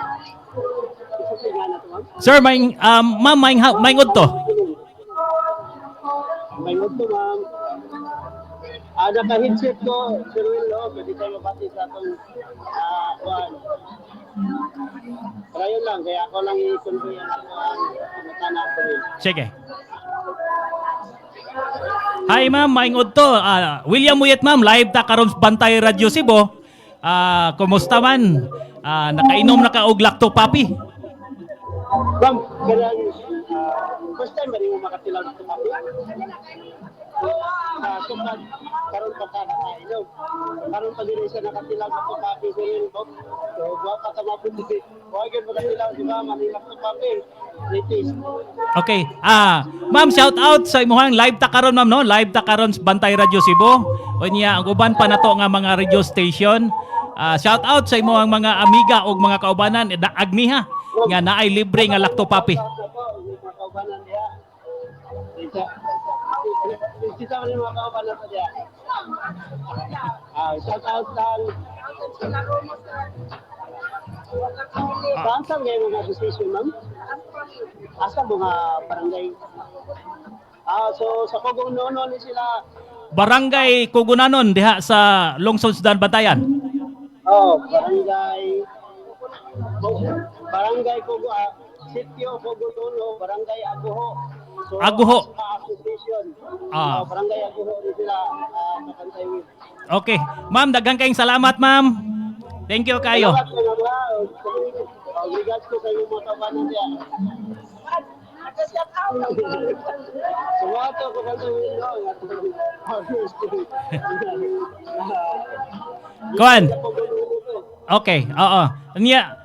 Isa tingnan na to, ma'am. Sir, ma'am, may ngod to. May ngod to, ma'am. Naka-headset ko, Sir Will, no? Pwede tayo mabati sa itong kuhan. Pero yun lang, kaya ako lang i-convey ang ako ang matana ko rin. Sige. Hi ma'am, maingod to. William Muyet ma'am, live ta karon sa Bantay Radio Cebu. Kumusta man? Nakainom na ka og lactopapi? Ma'am, ganyan first time ba rin mo makatilaw ng tumabi? Sumad, karon pa ka nakainom. Karon pa din siya nakatilaw ng tumabi sa rin mo. So, buwa ka tamapin din. Huwag yun makatilaw, di ba? Manilang tumabi. Latest. Okay. Ma'am, shout out sa imuhang live ta karon ma'am no. Live ta karon sa Bantay Radio Cebu. Unya ang uban pa nato nga mga radio station. Shout out sa imuhang mga amiga ug mga kaubanan agniha nga naay libre nga Lacto Papi. Kita rin mga kaubanan pa diya. Shout out saan saan ngayon mga association, ma'am? Asa mga barangay? So sa Kogong Nono ni sila. Barangay Kugunanon diha sa Lungsod sa Bantayan. Barangay Kogo, Sitio Kogong Nono, Barangay Aguho. So, Aguho. Association. Barangay Aguho ni sila nakantay with. Okay. Ma'am, daghang kayong salamat, ma'am. Thank you kayo. Obrigado ko sa inyo mga kabanan niya. Sumato ko ba sa inyo? Kuan. Okay, oo. Nya,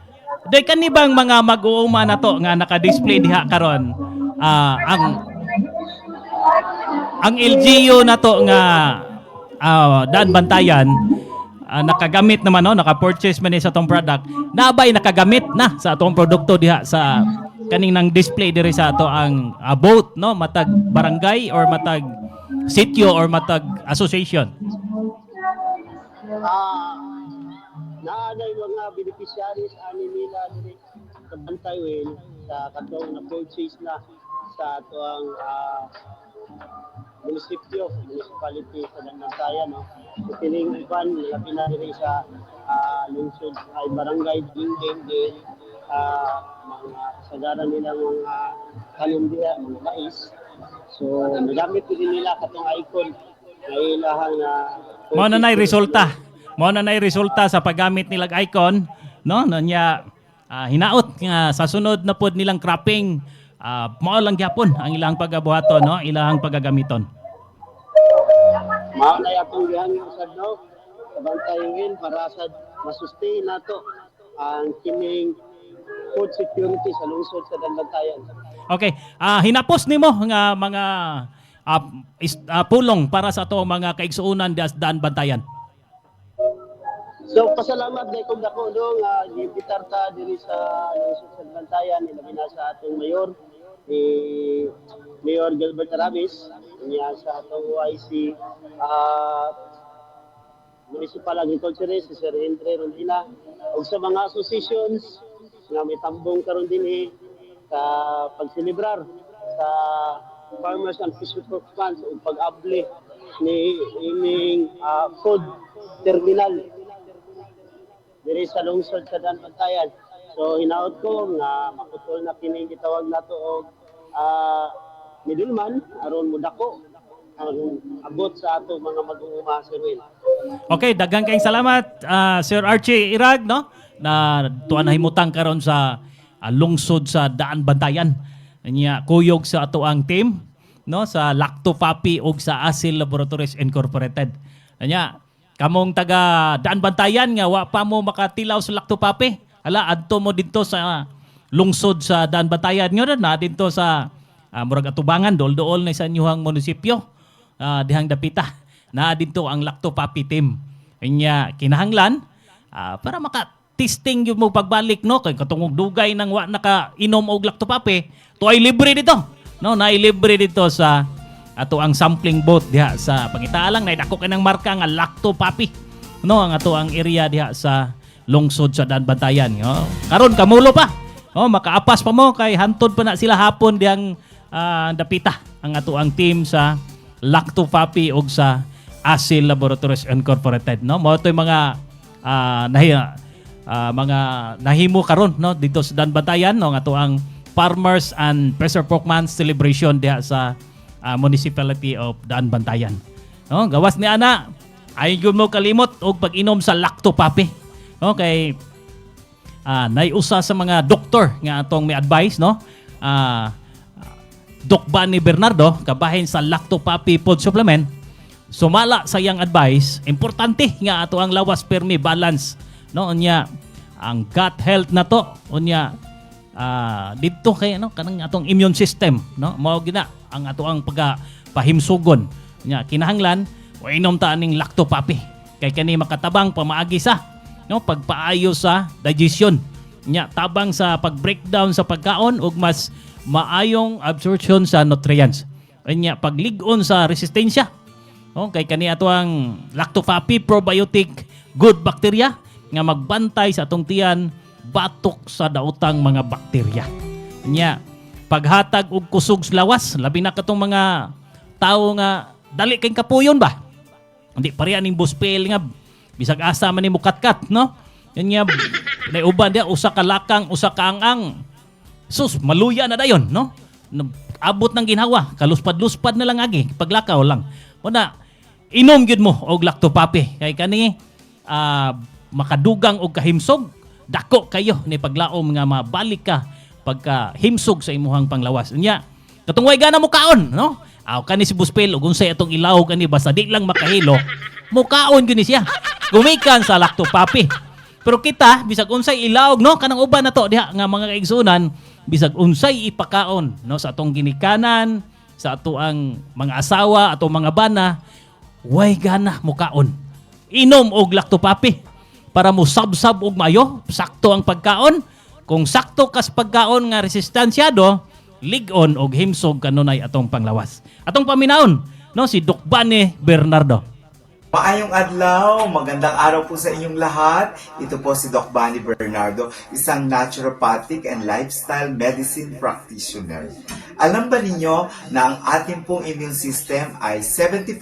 day kanibang mga mag-uuma na to nga naka-display diha karon. Ang LGU na to nga Daan Bantayan nakagamit naman no, naka-purchase man sa atong product. Nabay nakagamit na sa atong produkto diha sa kaning nang display diri sa ato ang boat no, matag barangay or matag sitio or matag association. Naanay mga beneficiaries ani nila diri sa Bantayan sa katong na-purchase na sa ato ang municipality sa Bantayan no. Kining iban nila pinadiri sa lungsod ay barangay Dingding din mga sagaran nila mga kalendarya, mga mais. So nagamit din nila katong icon na ilahang Mao na nay resulta sa paggamit nilang icon no nya hinaot nga sa sunod na pod nilang cropping mao lang gyapon ang ilang pagabuhaton no, ilang pagagamiton. Mao na atong gihangyo usad no sa Bantayan para sa masustain nato ang kining food security sa lungsod sa Bantayan. Okay, hinapos nimo nga mga pulong para sa ato mga kaigsuonan Daan Bantayan. So pasalamat kay kung dako no nga gibitar ta diri sa lungsod sa Bantayan ilabi na sa atong mayor Mayor Gilbert Arabis niya sa atong YC Municipal Agriculturist si Sir Henry Rondina ug sa mga associations nga may tambong karon dinhi sa pagselebrar sa Farmers and Fisherfolk Funds ug pag-abli ni ining food terminal diri sa lungsod sa Daan Bantayan. So hinaot ko nga makutol na kini gitawag nato og middleman aron mudako aron abot sa ato mga mag-uuma Sir Will. Okay, daghang kayong salamat Sir Archie Irag no na tuan na himutang karon sa lungsod sa Daan Bantayan. Nya kuyog sa ato ang team no sa Lacto Papi ug sa Asil Laboratories Incorporated. Nya kamong taga Daan Bantayan nga wa pa mo makatilaw sa Lacto Papi. Hala adto mo dito sa lungsod sa Daan Bantayan nga na dito sa murag atubangan dol-dol na sa inyong munisipyo. Dihang dapita na dito ang Lacto Papi team. Nya kinahanglan para maka-testing yung mo pagbalik no kay katungog dugay nang wa naka-inom og Lacto Papi, to ay libre dito. No, naay libre dito sa ato ang sampling boat diha sa pangitaalang nay dako kanang marka nga Lacto Papi. No, ang ato ang area diha sa lungsod sa Daan Bantayan. No? Karon kamulo pa. Oh, makaapas pa mo kay hantod pa na sila hapon diyang dapita ang ato ang team sa Lacto Papi ug sa Asil Laboratories Incorporated. No, mo toy mga mga nahimo karon no dito sa Daan Bantayan no nga ato ang Farmers and Fisherfolk Month celebration diha sa Municipality of Daan Bantayan. No, gawas ni ana ay gyud mo kalimot og pag-inom sa Lacto Papi. Okay. Naiusa sa mga doktor nga atong may advice no. Doc Bunny Bernardo, kabahin sa Lacto Papi Food Supplement, sumala sa iyang advice, importante nga ato ang lawas permi balance, no? Unya ang gut health na to, unya dito kay kanang atong immune system, no? Mao gina ang ato ang pagpahimsugon. Unya kinahanglan wa inom ta aning Lacto Papi kay kani makatabang pamaagi sa, no, pagpaayo sa digestion. Unya tabang sa pag-breakdown sa pagkaon ug mas maayong absorption sa nutrients. Unya paglig-on sa resistensya. Okay, kani ato ang Lacto Papi probiotic good bacteria nga magbantay sa atong tiyan batok sa daotang mga bakterya. Nya paghatag og kusog sa lawas, labi na katong mga tao nga dali kay kapuyon ba. Hindi pareha ning buspel nga bisag asa man ni mukatkat, no? Nya uban dia usa ka lakang, usa ka ang sus maluya na dayon, no? Abot ng ginhawa, kaluspad-luspad na lang agi, paglakaw lang. Una, inom gyud mo og Lacto Papi kay kani makadugang og kahimsog, dako kayo ni paglaom nga mabalik ka pagka himsog sa imuhang panglawas. Unya, katong way gana mo kaon, no? Aw kani si Buspel ug unsay atong ilaw kani basta di lang makahilo, mukaon gyud ni siya. Gumikan sa Lacto Papi. Pero kita bisag unsay ilawog, no, kanang uban na to diha nga mga kaigsunan, bisag unsay ipakaon, no, sa atong ginikanan, sa ato ang mga asawa, ato mga bana, way gana mukaon. Inom og Lacto Papi para mo sabsab og mayo, sakto ang pagkaon. Kung sakto kas pagkaon nga resistansyado, lig-on og himsog kanunay atong panglawas. Atong paminaon, no, si Doc Bunny Bernardo. Maayong adlaw, magandang araw po sa inyong lahat. Ito po si Doc Bunny Bernardo, isang naturopathic and lifestyle medicine practitioner. Alam ba ninyo na ang ating pong immune system ay 70%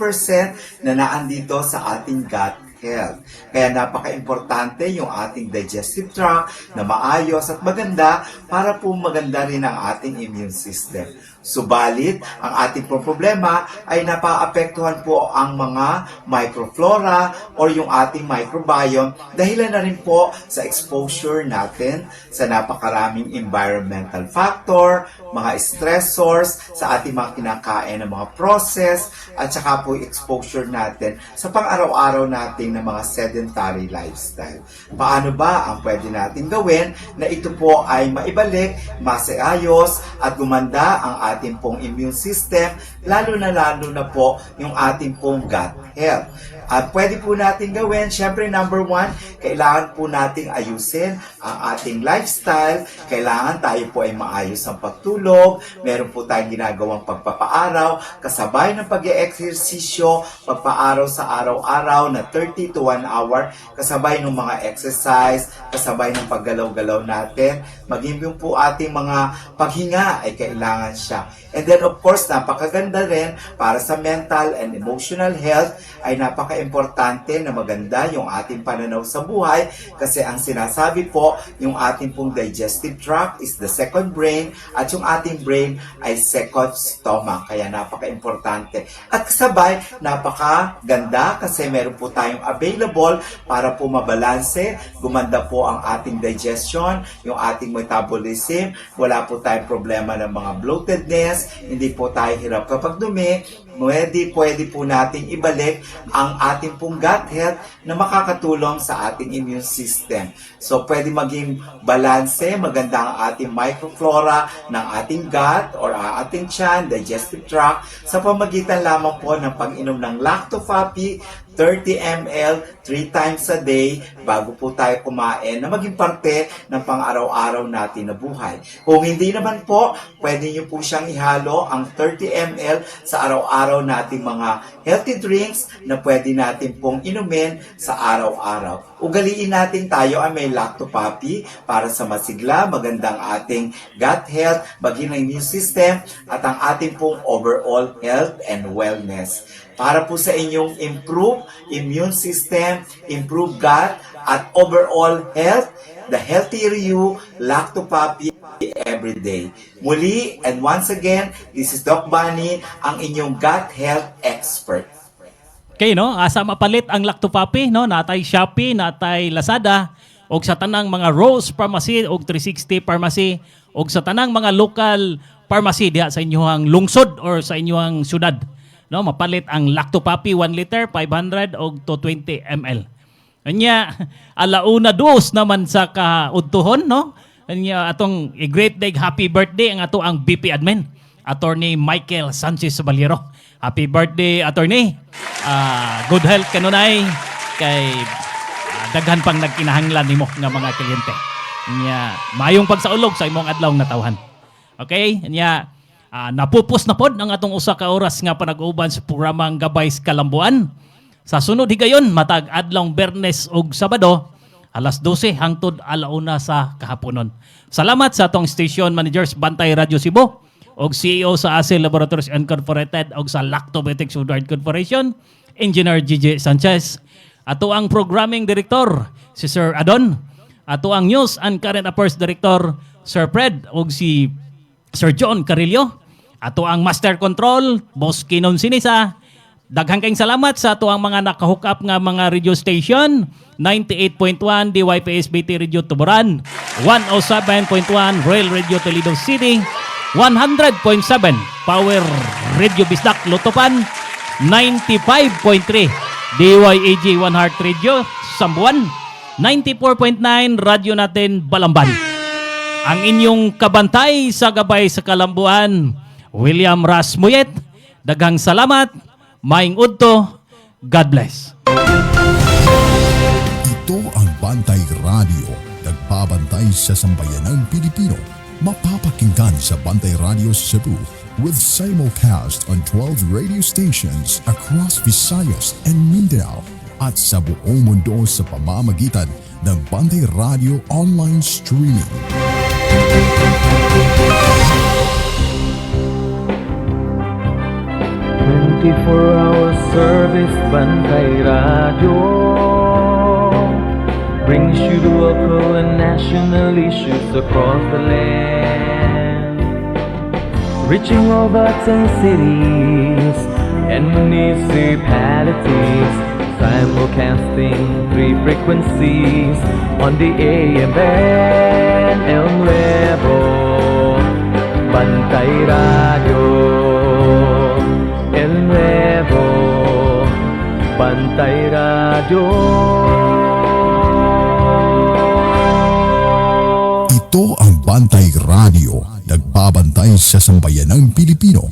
na naandito sa ating gut health. Kaya napaka-importante yung ating digestive tract na maayos at maganda para po maganda rin ang ating immune system. Subalit, ang ating problema ay napaapektuhan po ang mga microflora or yung ating microbiome dahilan na rin po sa exposure natin sa napakaraming environmental factor, mga stressors sa ating mga kinakain ng mga process, at saka po exposure natin sa pang-araw-araw nating ng mga sedentary lifestyle. Paano ba ang pwede natin gawin na ito po ay maibalik, maseayos at gumanda ang ating pong immune system, lalo na po yung ating pong gut health. At pwede po natin gawin, syempre number 1, kailangan po nating ayusin ang ating lifestyle. Kailangan tayo po ay maayos ang pagtulog, meron po tayong ginagawang pagpapaaraw, kasabay ng pag-eeksesisyo, pagpaaraw sa araw-araw na 30 to 1 hour, kasabay ng mga exercise, kasabay ng paggalaw-galaw natin, maging yung po ating mga paghinga ay kailangan siya. And then of course, napakaganda rin para sa mental and emotional health ay napaka-importante na maganda yung ating pananaw sa buhay kasi ang sinasabi po, yung ating pong digestive tract is the second brain at yung ating brain ay second stomach. Kaya napaka-importante. At kasabay, napakaganda kasi meron po tayong available para po mabalanse, gumanda po ang ating digestion, yung ating metabolism, wala po tayong problema ng mga bloatedness, hindi po tayo hirap kapag dumi, pwede po nating ibalik ang ating pong gut health na makakatulong sa ating immune system. So, pwede maging balanse, maganda ang ating microflora ng ating gut or ating tiyan, digestive tract, sa pamagitan lamang po ng pag-inom ng Lacto Papi, 30 ml 3 times a day bago po tayo kumain na maging parte ng pang-araw-araw natin na buhay. Kung hindi naman po, pwede nyo po siyang ihalo ang 30 ml sa araw-araw nating mga healthy drinks na pwede natin pong inumin sa araw-araw. Ugaliin natin tayo ay may Lacto Papi para sa masigla, magandang ating gut health, maging ang immune system at ang ating pong overall health and wellness. Para po sa inyong improve immune system, improve gut, at overall health, the healthier you, Lacto Papi every day. Muli, and once again, this is Doc Bunny, ang inyong gut health expert. Okay, no? Asa mapalit ang Lacto Papi, no? Natay Shopee, natay Lazada. og sa tanang mga Rose Pharmacy og 360 Pharmacy og sa tanang mga local pharmacy diha sa inyong lungsod or sa inyong syudad. No, mapalit ang Lacto Papi 1 liter 500 og 220 ml. Anya alauna dos naman sa kaudtohon, no? Anya atong great day happy birthday ang ato ang BP admin Attorney Michael Sanchez Sabaliero. Happy birthday, Attorney. Good health kanunay kay daghan pang nagkinahanglan nimo nga mga kliyente. Nya mayong pagsaulog sa imong adlaw nga tawhan. Okay? Nya napupos na pod ang atong usa ka oras nga panag-uban sa programang Gabay sa Kalambuan. Sa sunod higayon matag adlawng Bernes ug Sabado alas 12 hangtod alauna sa kahaponon. Salamat sa atong station managers Bantay Radio Cebu og CEO sa ASEL Laboratories Incorporated og sa Lactobiotics Woodward Corporation, Engineer Gigi Sanchez. Ato ang Programming Director, si Sir Adon. Ato ang News and Current Affairs Director, Sir Fred og si Sir John Carillo. Ato ang Master Control, Boss Kinon Sinisa. Daghang kayong salamat sa ato ang mga nakahook up nga mga radio station. 98.1 DYPS-BT Radio Tuburan, 107.1 Royal Radio Toledo City, 100.7 Power Radio Bisdak Lutopan, 95.3 DYAG 1 Heart Radio Sambuan, 94.9 Radio Natin Balamban. Ang inyong kabantay sa Gabay sa Kalambuan, William Rasmuyet. Daghang salamat, maing udto, God bless. Ito ang Bantay Radio, nagbabantay sa sambayanang Pilipino. Mapapakinggan sa Bantay Radio Cebu with simulcast on 12 radio stations across Visayas and Mindanao at sa buong mundo sa pamamagitan ng Bantay Radio online streaming. Hour service Bantay Radio brings you the local and national issues across the land, reaching over 10 cities and municipalities, simulcasting 3 frequencies on the AM band, El Nuevo Bantay Radio, El Nuevo Bantay Radio. Ito ang Bantay Radio, nagbabantay sa sambayanang Pilipino.